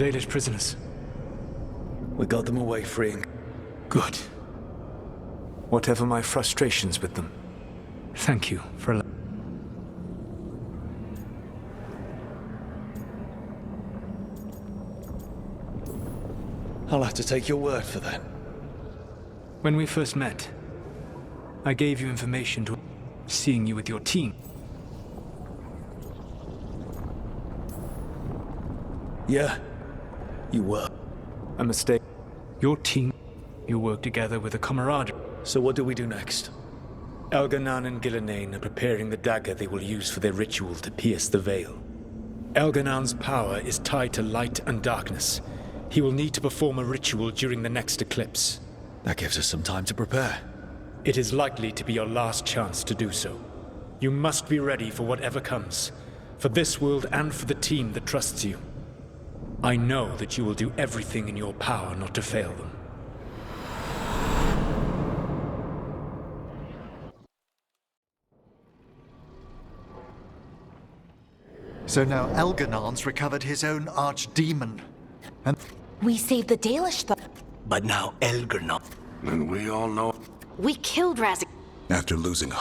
Dalish prisoners. We got them away freeing. Good. Whatever my frustrations with them, thank you for allowing. I'll have to take your word for that. When we first met, I gave you information to seeing you with your team. Yeah, you were. A mistake. Your team, you work together with a camaraderie. So what do we do next? Elganan and Gillenane are preparing the dagger they will use for their ritual to pierce the veil. Elganan's power is tied to light and darkness. He will need to perform a ritual during the next eclipse. That gives us some time to prepare. It is likely to be your last chance to do so. You must be ready for whatever comes, for this world and for the team that trusts you. I know that you will do everything in your power not to fail them. So now Elganan's recovered his own archdemon. And We saved the Dalish But now Elganan. And we all know. We killed Razik. After losing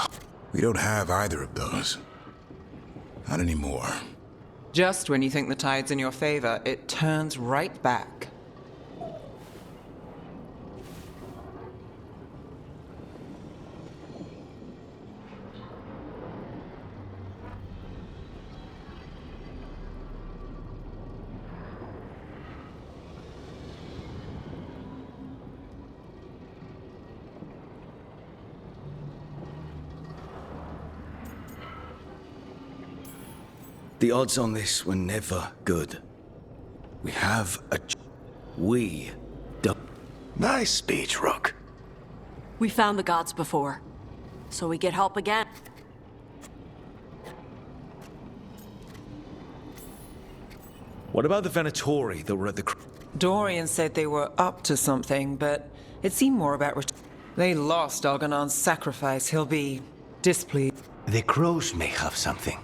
we don't have either of those. Not anymore. Just when you think the tide's in your favor, it turns right back. The odds on this were never good. We have a... We do... Nice speech, Rook. We found the gods before, so we get help again. What about the Venatori that were at the... Dorian said they were up to something, but it seemed more about... They lost Elganan's sacrifice. He'll be displeased. The crows may have something.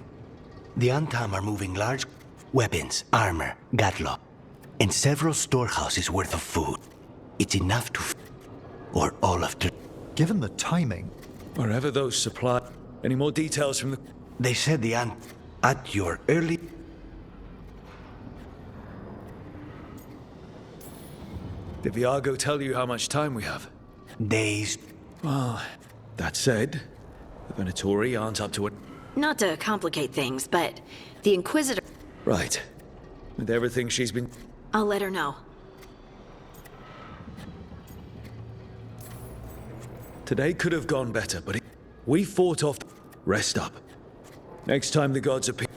The Antam are moving large weapons, armor, gatlo, and several storehouses worth of food. It's enough to or all of the... given the timing... Wherever those supply... Any more details from the... They said the Ant... At your early... Did Viago tell you how much time we have? Days. Well, that said, the Venatori aren't up to it. Not to complicate things, but the Inquisitor... Right. With everything she's been... I'll let her know. Today could have gone better, but we fought off... Rest up. Next time the gods appear...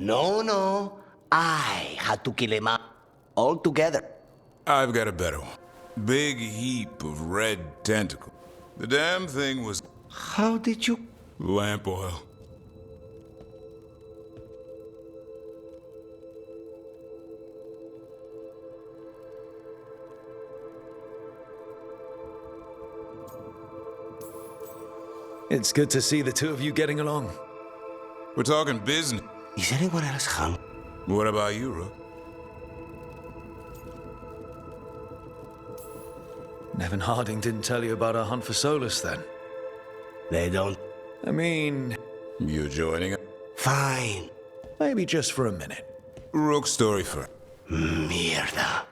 No. I had to kill him all together. I've got a better one. Big heap of red tentacle. The damn thing was How did you... lamp oil. It's good to see the two of you getting along. We're talking business. Is anyone else hung? What about you, Rook? Nevin Harding didn't tell you about our hunt for Solus, then? They don't... I mean, You joining us? Fine. maybe just for a minute. Rook's story first. Mierda.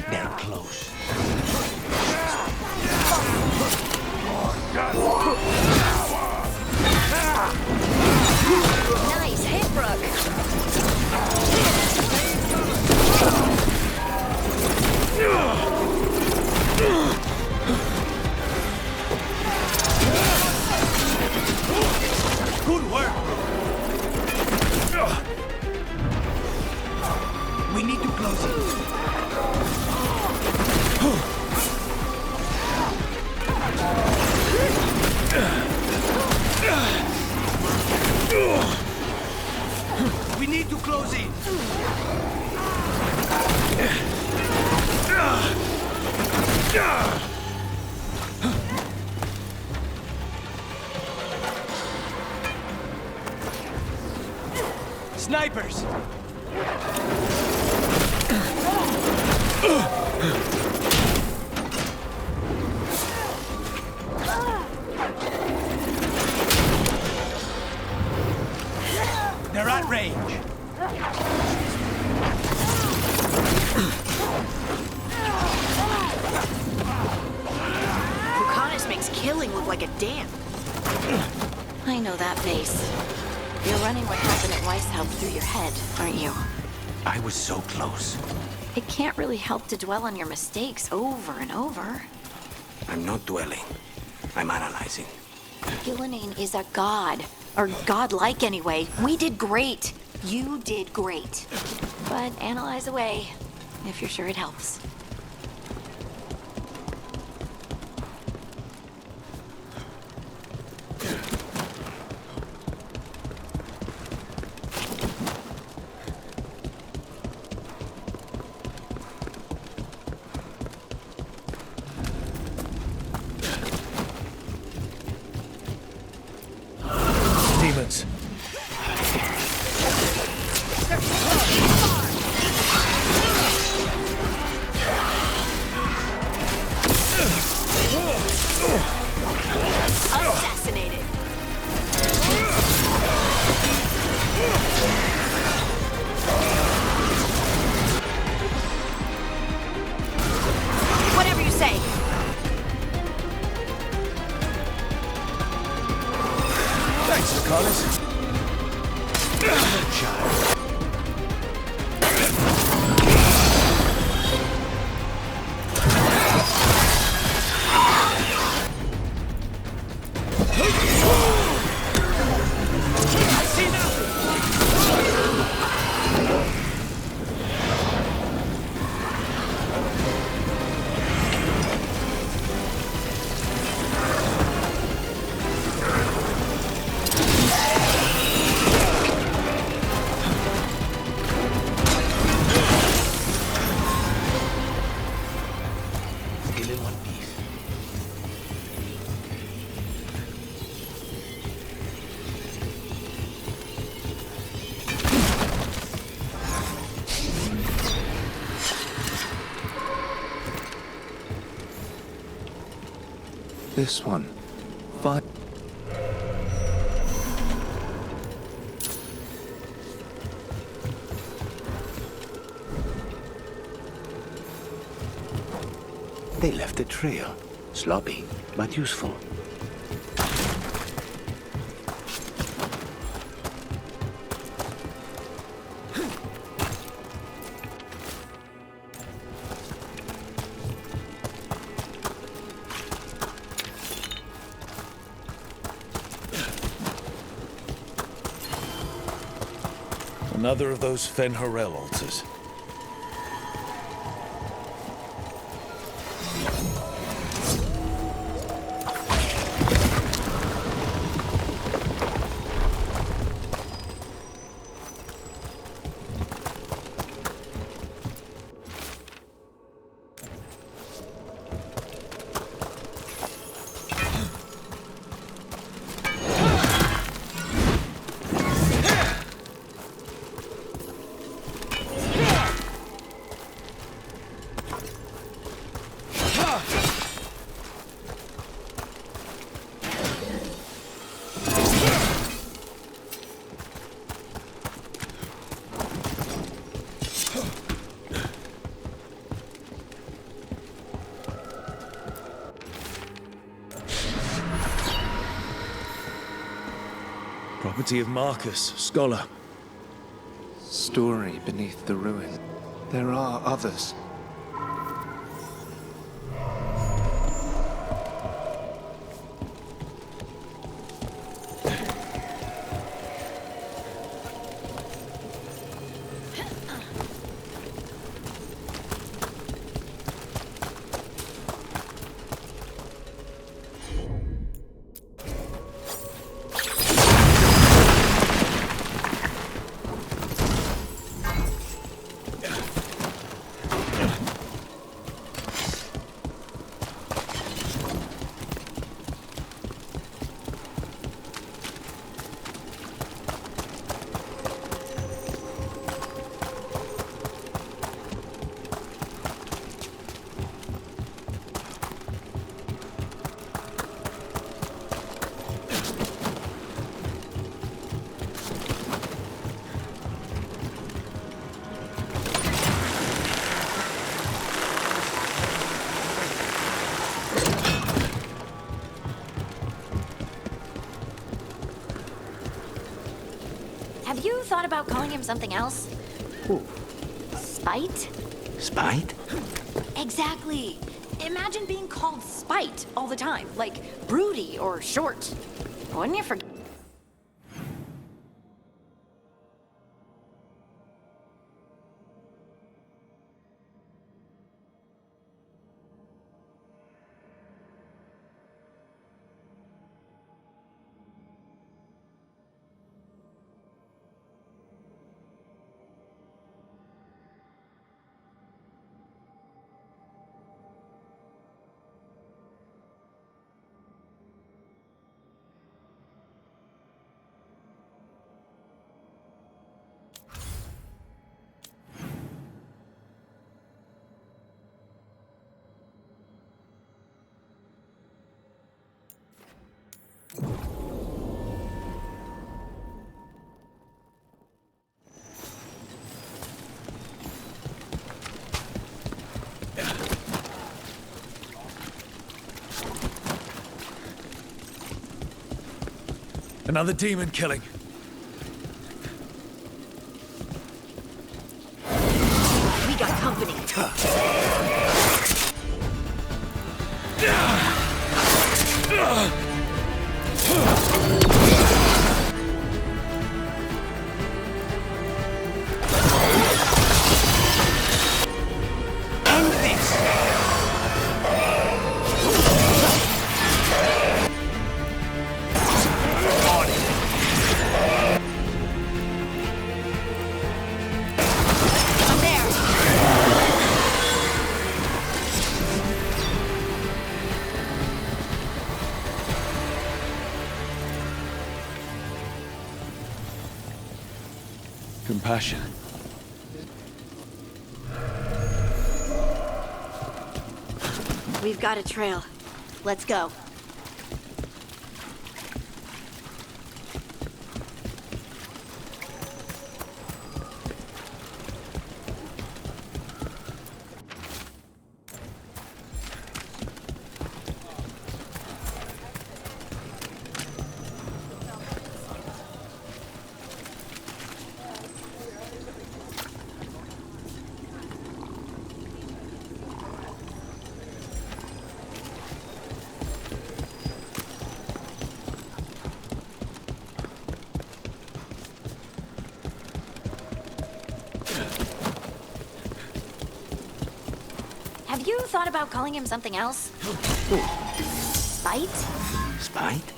They're close. Nice hit, Brooke. Good work! We need to close it. We need to close it. Snipers! They're at range. Lucanus makes killing look like a dance. I know that face. You're running what happened at Weishaupt through your head, aren't you? I was so close. It can't really help to dwell on your mistakes over and over. I'm not dwelling. I'm analyzing. Gillenane is a god. Or godlike anyway. We did great. You did great. But analyze away, if you're sure it helps. Demons. Assassinated. Whatever you say. Thanks, Carlos. Still in one piece. This one. Fine. They left a trail. Sloppy, but useful. Another of those Fen-Harel altars. Property of Marcus, scholar. Story beneath the ruin. There are others. Have you thought about calling him something else? Who? Spite? Spite? Exactly. Imagine being called Spite all the time, like broody or short. Wouldn't you forget? Another demon killing. We got company. I'm there. Compassion. We've got a trail. Let's go. Have you thought about calling him something else? Spite? Spite?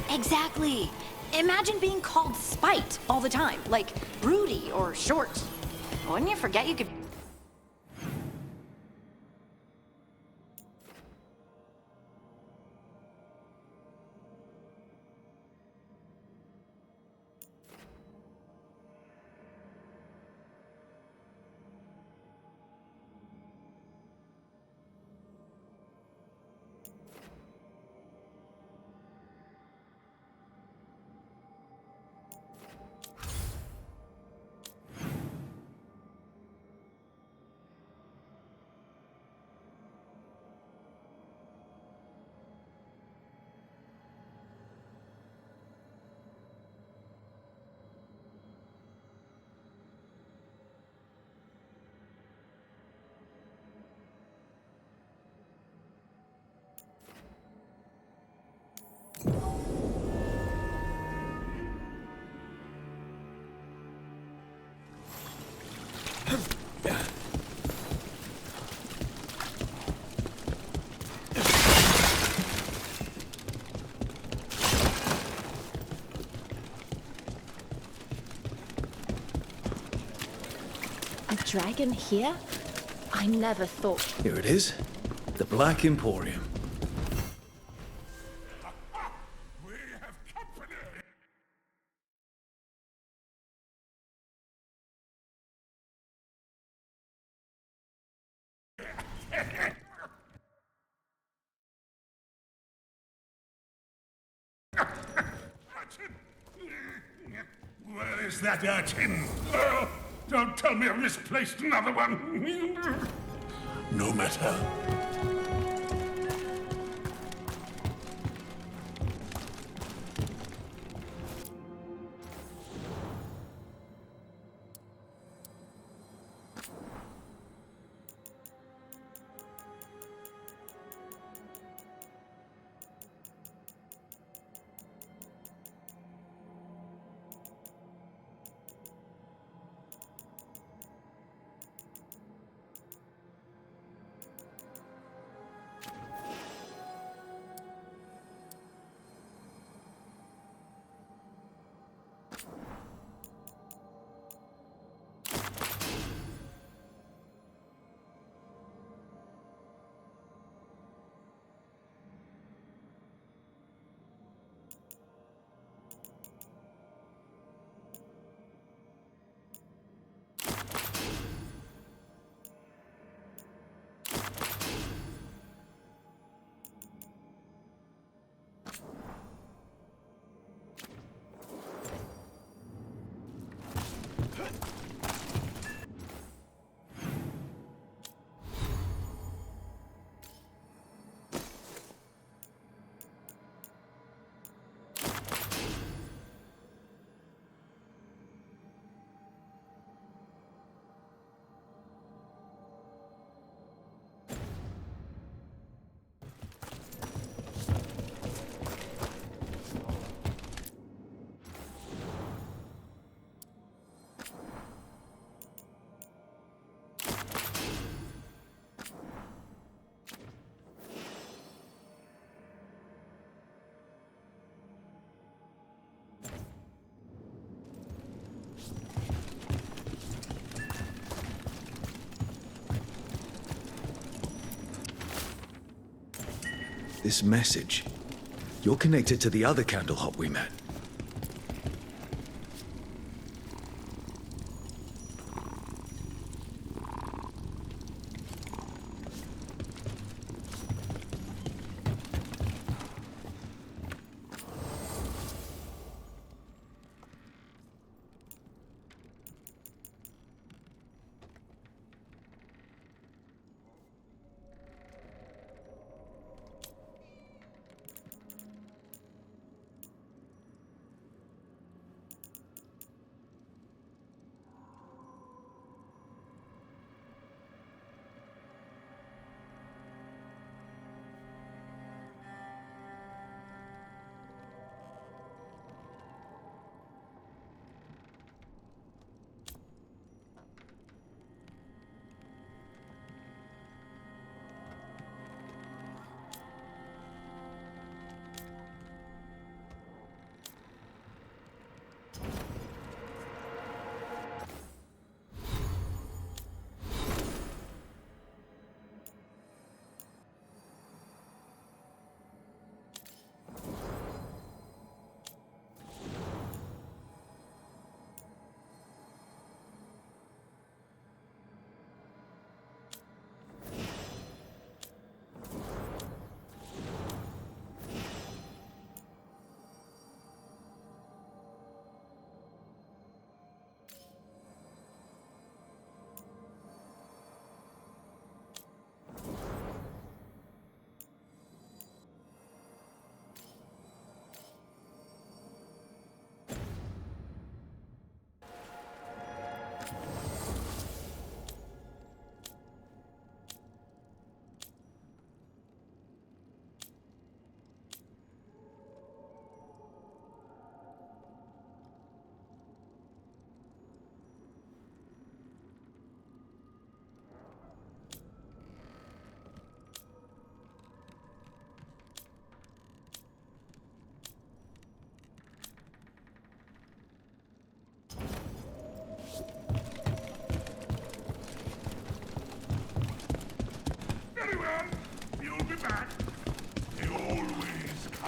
Exactly. Imagine being called Spite all the time, like Rudy or Short. Wouldn't you forget you could... A dragon here? I never thought. Here it is. The Black Emporium. Where is that urchin? Oh, don't tell me I've misplaced another one. No matter. This message. You're connected to the other Candlehop we met.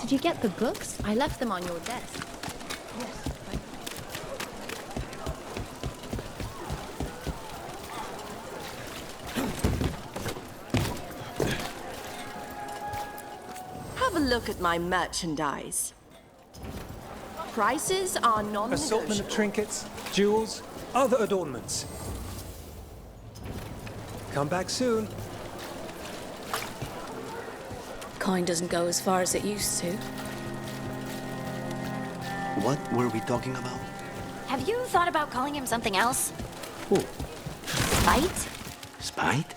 Did you get the books? I left them on your desk. Yes, thank you. Have a look at my merchandise. Prices are non-negotiable. Assortment of trinkets, jewels, other adornments. Come back soon. Coin doesn't go as far as it used to. What were we talking about? Have you thought about calling him something else? Who? Spite? Spite?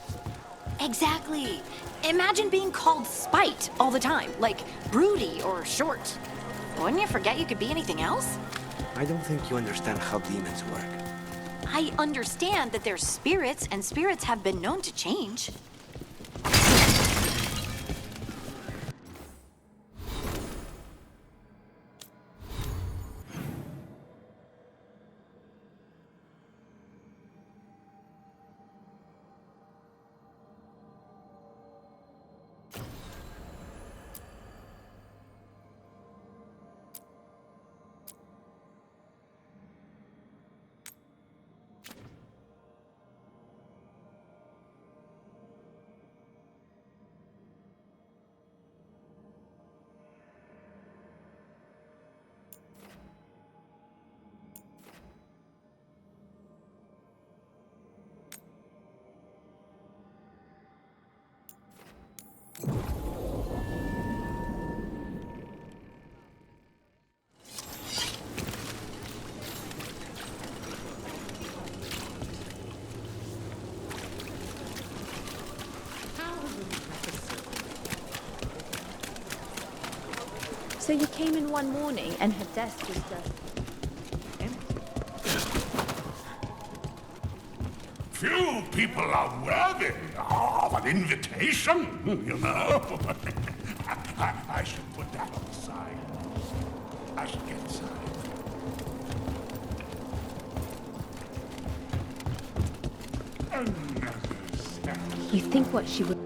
Exactly. Imagine being called Spite all the time, like broody or short. Wouldn't you forget you could be anything else? I don't think you understand how demons work. I understand that they're spirits, and spirits have been known to change. So you came in one morning and her desk was just empty. Few people are worthy of an invitation, you know. I should put that on the side. I should get inside. You think what she would...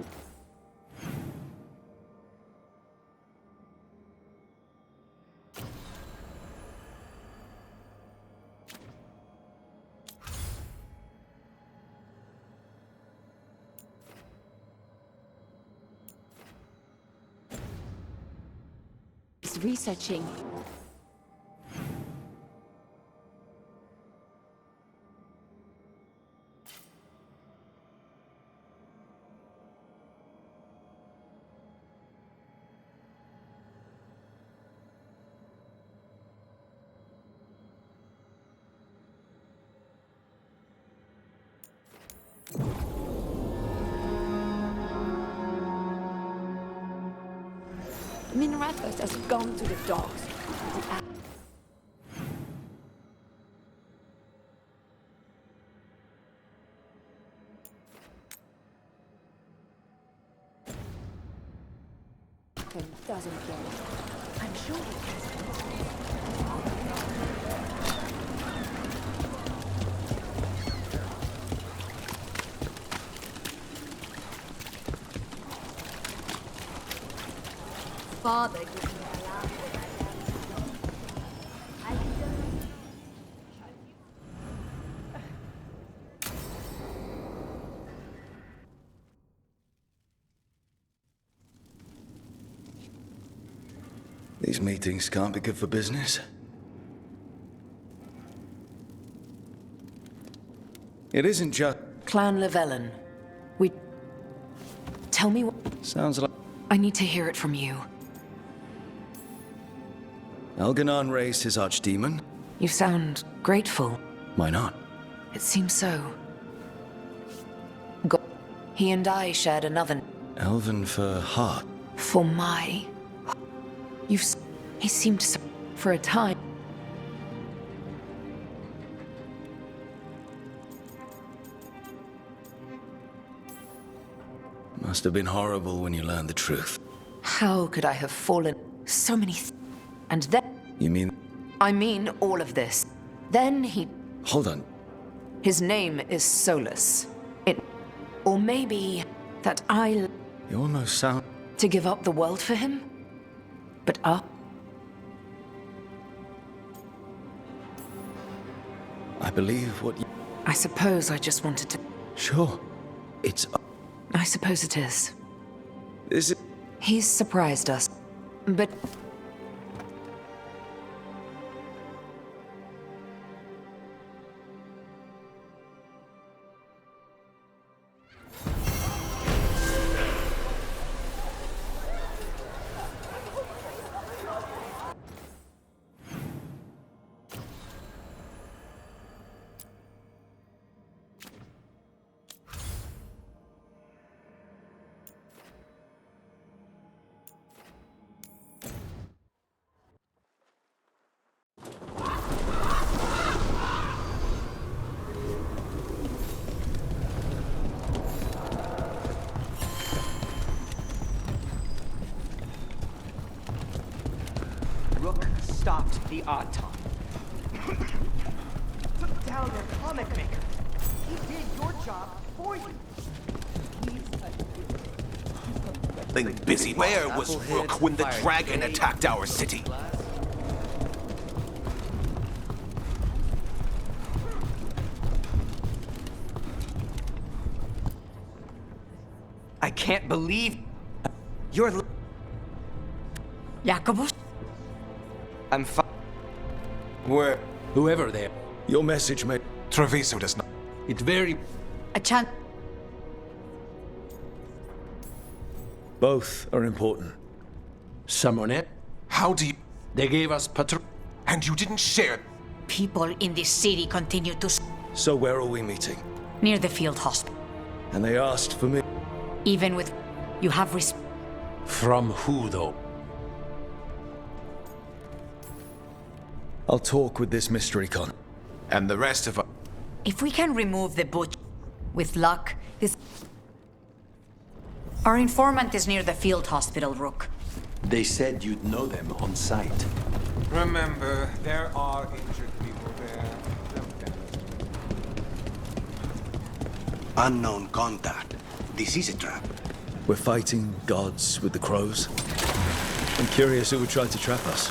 was researching. Minrathos has gone to the dogs. Doesn't get it. I'm sure he has. Father gives me a laugh. These meetings can't be good for business. It isn't just... Clan Llewellyn. Tell me what... Sounds like... I need to hear it from you. Elganon raised his archdemon. You sound grateful. Why not? It seems so. He and I shared another... Elven for heart. For my... He seemed to... For a time... Must have been horrible when you learned the truth. How could I have fallen... So many... And then... You mean... I mean all of this. Then he... Hold on. His name is Solus. Or maybe... That I... You almost sound... To give up the world for him? But up? I believe what you... I suppose I just wanted to... Sure. It's... I suppose it is. Is it... He's surprised us. But... Rook stopped the odd time. Took down your comic maker. He did your job for you. Busy. Where was Rook when the dragon attacked our city? I can't believe you're... Jacobus? I'm fine. Where? Whoever there. Your message, mate. Treviso does not... It very... A chance... Both are important. Summonet? How do you... They gave us And you didn't share... People in this city continue to... So where are we meeting? Near the field hospital. And they asked for me. Even with... You have From who, though? I'll talk with this mystery con. And the rest of us... If we can remove the butcher, with luck, this... Our informant is near the field hospital, Rook. They said you'd know them on sight. Remember, there are injured people there. Unknown contact. This is a trap. We're fighting gods with the crows. I'm curious who would try to trap us.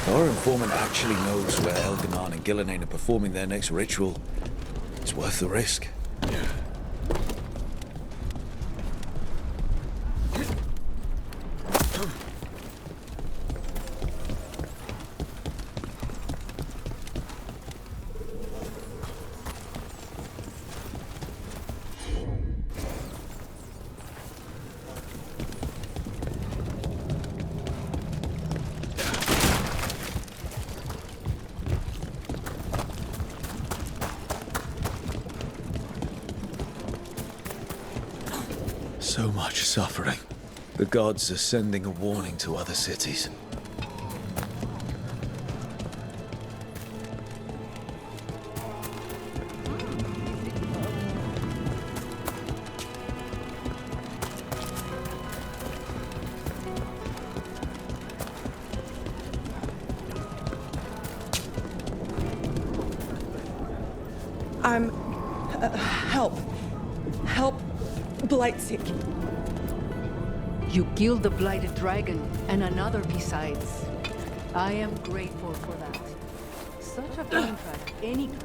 Our informant actually knows where Elganon and Gillenane are performing their next ritual. It's worth the risk. Yeah. So much suffering. The gods are sending a warning to other cities. Help Blightseek. You killed the blighted dragon, and another besides. I am grateful for that. Such a contract, any kind.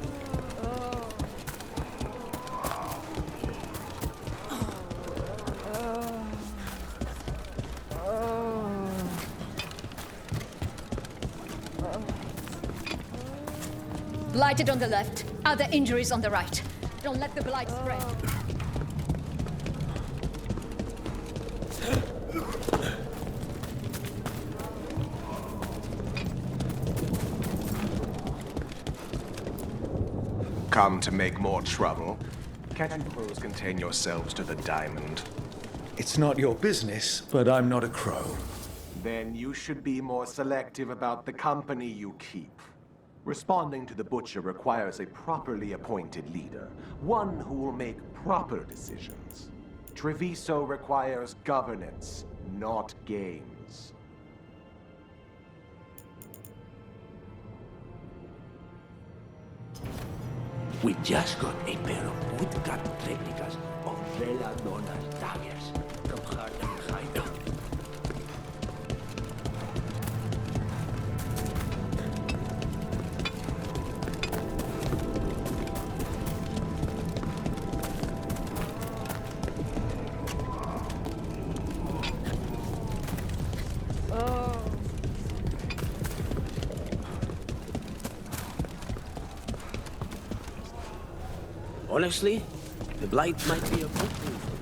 Blighted on the left, other injuries on the right. Don't let the blight spread. Come to make more trouble? Can't you crows contain yourselves to the diamond? It's not your business, but I'm not a crow. Then you should be more selective about the company you keep. Responding to the Butcher requires a properly appointed leader, one who will make proper decisions. Treviso requires governance, not games. We just got a pair of woodcut replicas of Belladonna's daggers from Harden's hideout. Honestly, the Blight might be a good thing for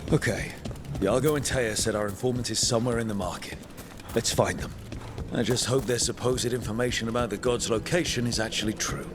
us. Okay. Yargo and Taya said our informant is somewhere in the market. Let's find them. I just hope their supposed information about the god's location is actually true.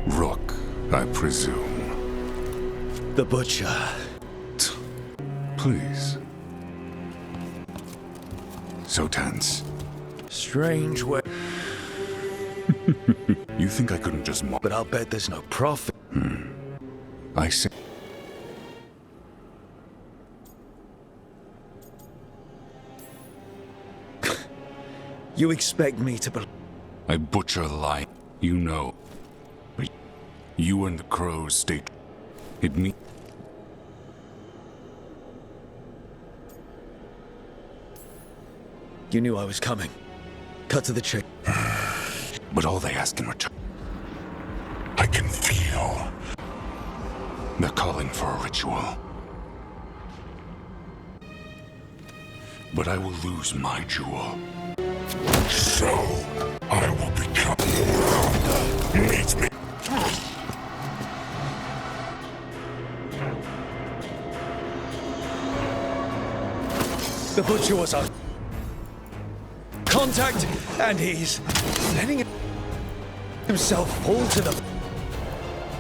Rook, I presume. The Butcher. Please. So tense. Strange way. You think I couldn't just mock? But I'll bet there's no profit. I see. You expect me to believe? I butcher lie. You know. You and the crows stay. It me. You knew I was coming. Cut to the chase. But all they ask in return. I can feel. They're calling for a ritual. But I will lose my jewel. So, I will become. Meet me. The Butcher was on contact, and he's letting himself fall to the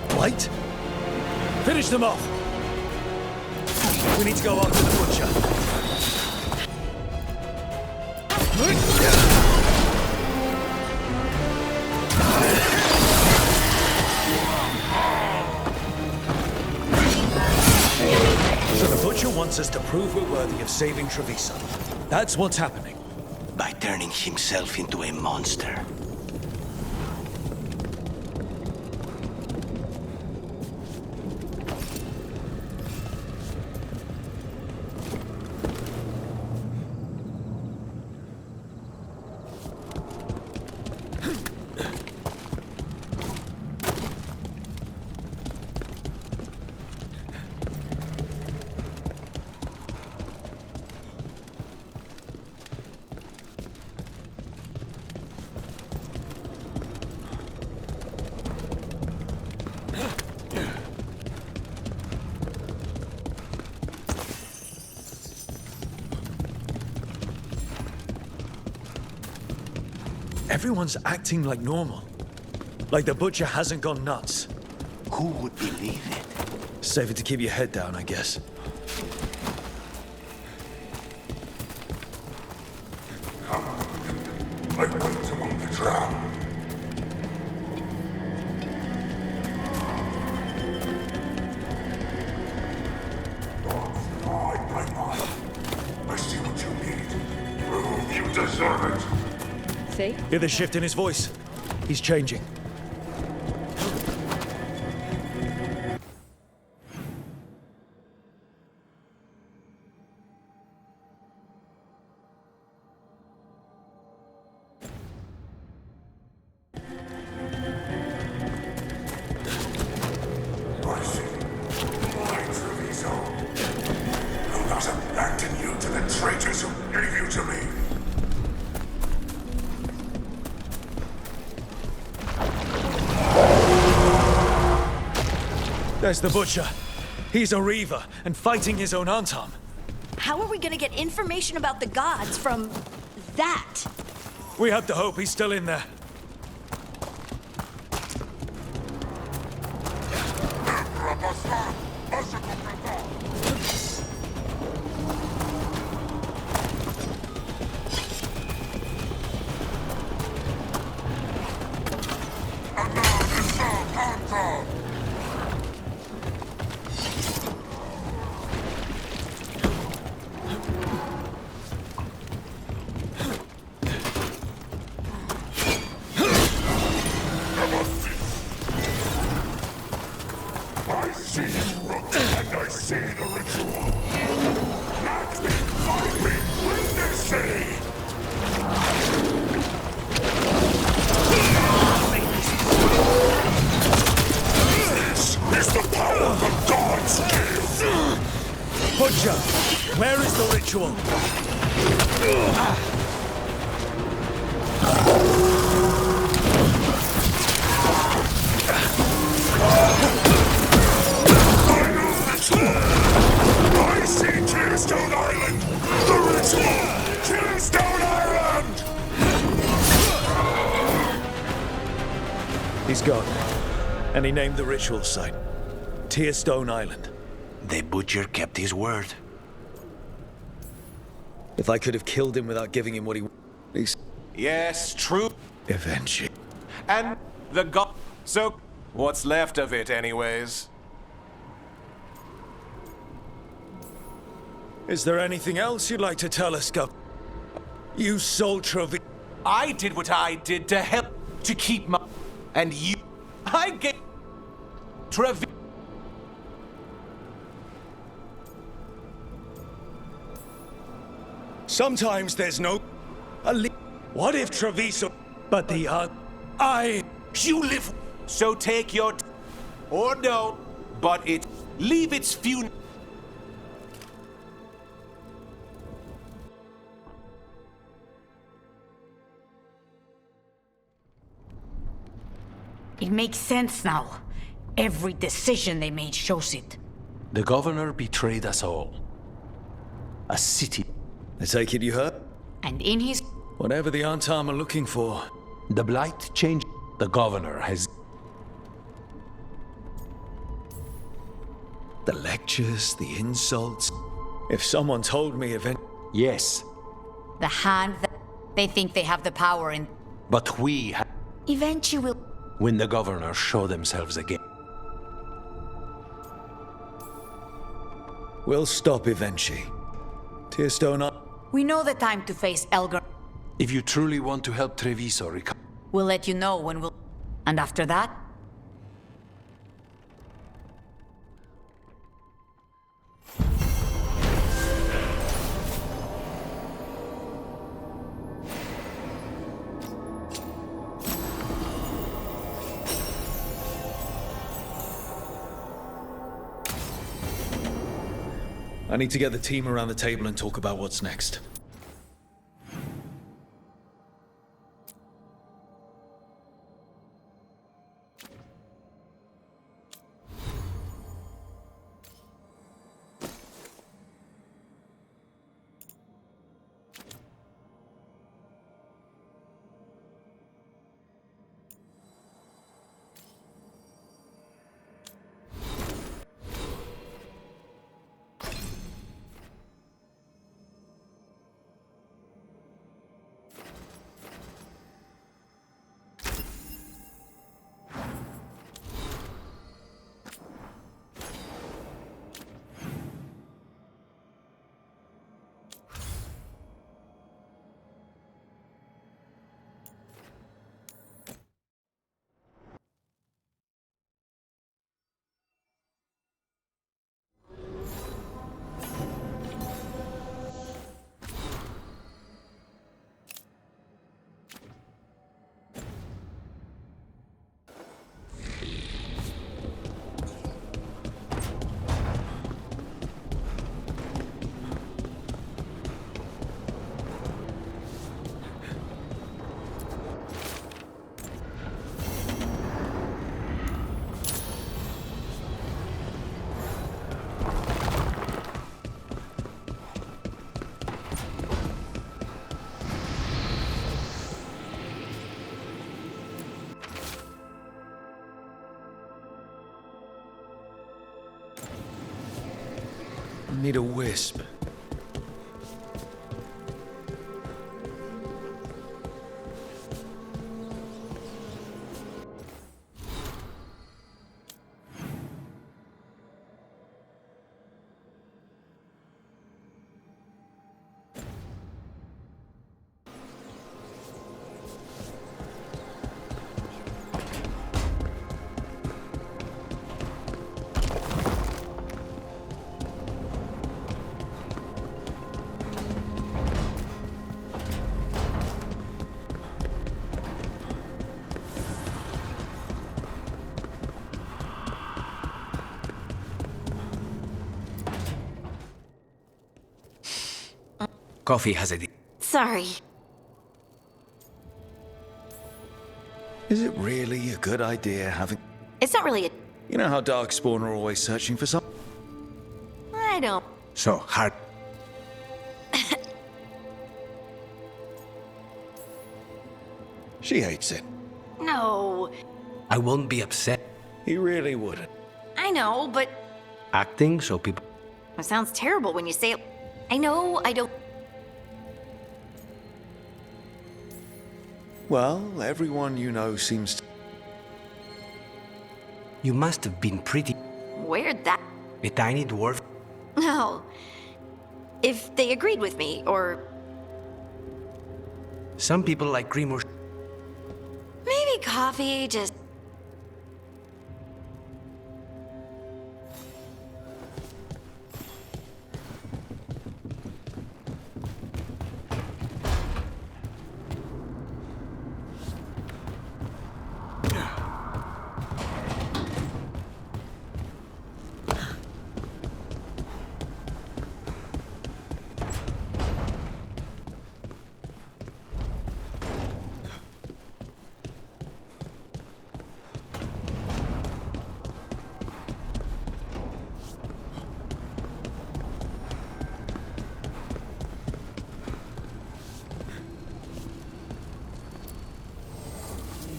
Blight. Finish them off. We need to go after the Butcher. So the Butcher wants us to prove we're worthy of saving Treviso. That's what's happening. By turning himself into a monster. Everyone's acting like normal. Like the butcher hasn't gone nuts. Who would believe it? Safer to keep your head down, I guess. I went among the drowned. I see what you need. Prove you deserve it. See? Hear the shift in his voice. He's changing. I see. Why, Treviso? I'll not abandon you to the traitors who gave you to me. There's the butcher. He's a Reaver and fighting his own Antam. How are we gonna get information about the gods from that? We have to hope he's still in there. I see his root and I see the ritual. Let me find me in this city. This is the power the gods give. Butcher, where is the ritual? I see Tearstone Island! The ritual! Tearstone Island! He's gone. And he named the ritual site. Tearstone Island. The butcher kept his word. If I could have killed him without giving him what he's... Yes, true. Eventually. And the god. So, what's left of it, anyways? Is there anything else you'd like to tell us, Gov? You sold Trevi... I did what I did to help to keep my. And you. I gave. Trevi. Sometimes there's no... What if Treviso... But the You live. So take your. Or don't. But it. Leave its few. It makes sense now. Every decision they made shows it. The governor betrayed us all. A city. I take it you heard? And in his... Whatever the Antam are looking for. The blight changed. The governor has... The lectures, the insults. If someone told me Yes. The hand that they think they have the power in... But we have... Eventually will... When the governor show themselves again. We'll stop Eventually. Tearstone Island. We know the time to face Elgar. If you truly want to help Treviso recover... We'll let you know when we'll... And after that? I need to get the team around the table and talk about what's next. Need a wisp. Coffee has a... Sorry. Is it really a good idea having... It's not really a... You know how Darkspawn are always searching for some... I don't... So, hard... She hates it. No. I won't be upset. He really wouldn't. I know, but... Acting so people... It sounds terrible when you say it. I know, I don't... Well, everyone you know seems to... You must have been pretty... Where'd that... A tiny dwarf? No. If they agreed with me, or... Some people like cream or... Maybe coffee, just...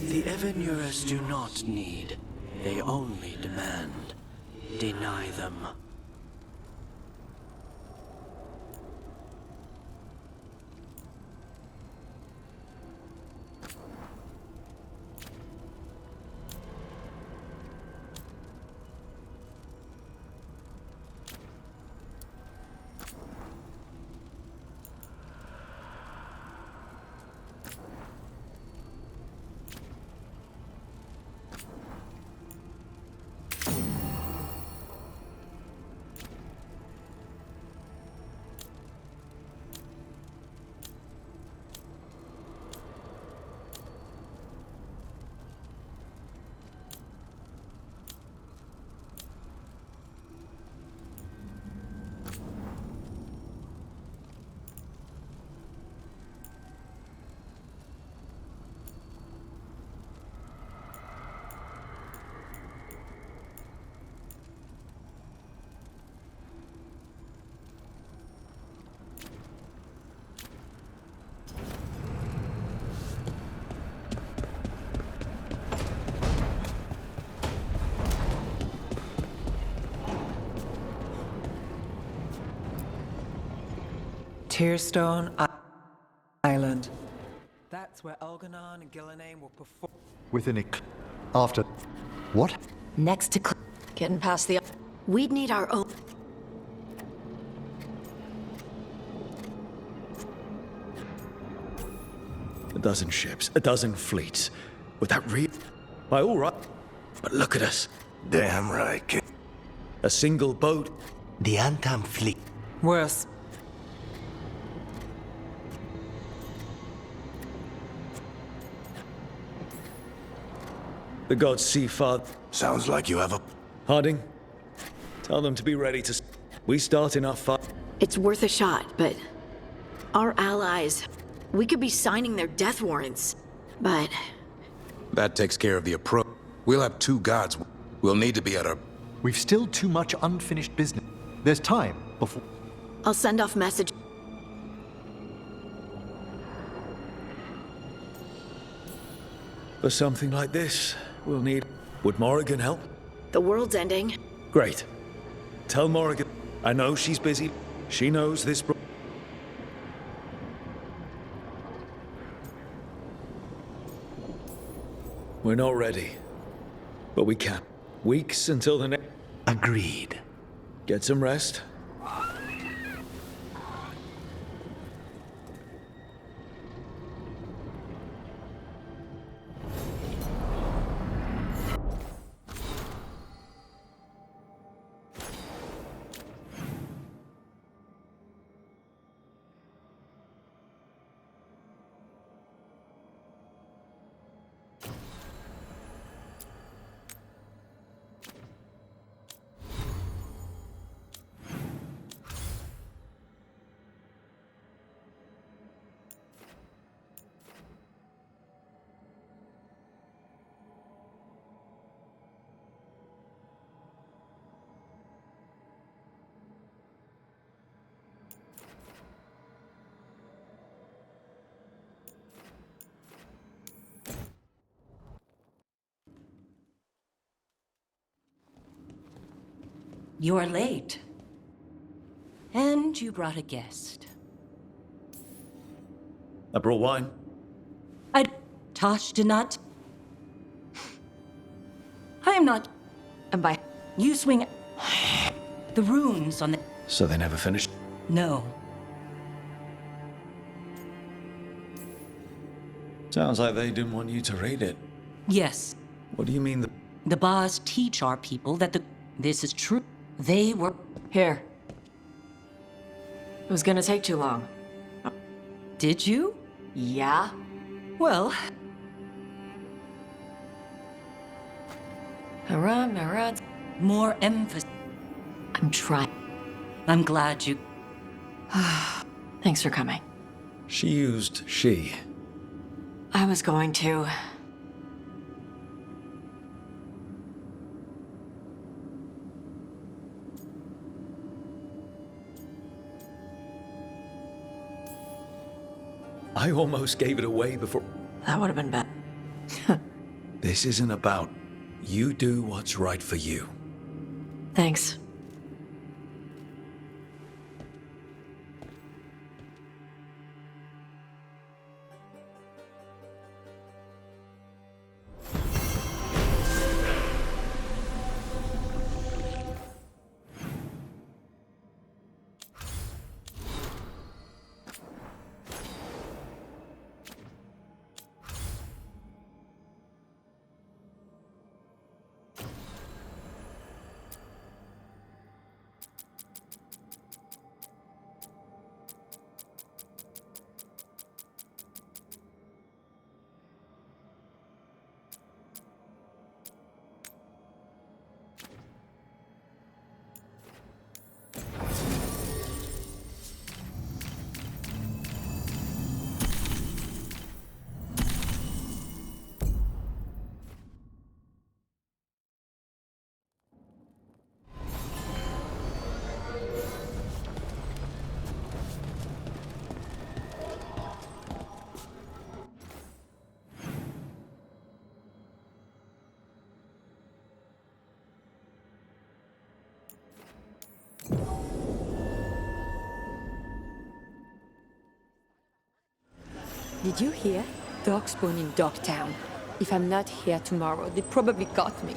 The Evenurers do not need. They only demand. Deny them. Tearstone Island. That's where Elganon and Gillenane will perform. Within a... After... What? Next to... Getting past the... We'd need our own... A dozen ships, a dozen fleets. Would that real... Why, all right. But look at us. Damn right, kid. A single boat. The Antam fleet. Worse. The gods see far... Sounds like you have a... Harding, tell them to be ready to... We start in our fight. It's worth a shot, but... Our allies... We could be signing their death warrants. But... That takes care of the approach. We'll have two gods. We'll need to be at our... We've still too much unfinished business. There's time before... I'll send off message... For something like this, we'll need... Would Morrigan help? The world's ending. Great. Tell Morrigan... I know she's busy. She knows this. We're not ready. But we can. Weeks until the next. Agreed. Get some rest. You're late. And you brought a guest. I brought wine. Tosh did not. I am not. And by you swing the runes on the. So they never finished? No. Sounds like they didn't want you to read it. Yes. What do you mean The bars teach our people that this is true. They were. Here. It was gonna take too long. Did you? Yeah. Well. Mara. More emphasis. I'm trying. I'm glad you. Thanks for coming. She used she. I was going to. I almost gave it away before. That would have been bad. This isn't about. You do what's right for you. Thanks. Did you hear? Darkspawn in Darktown. If I'm not here tomorrow, they probably got me.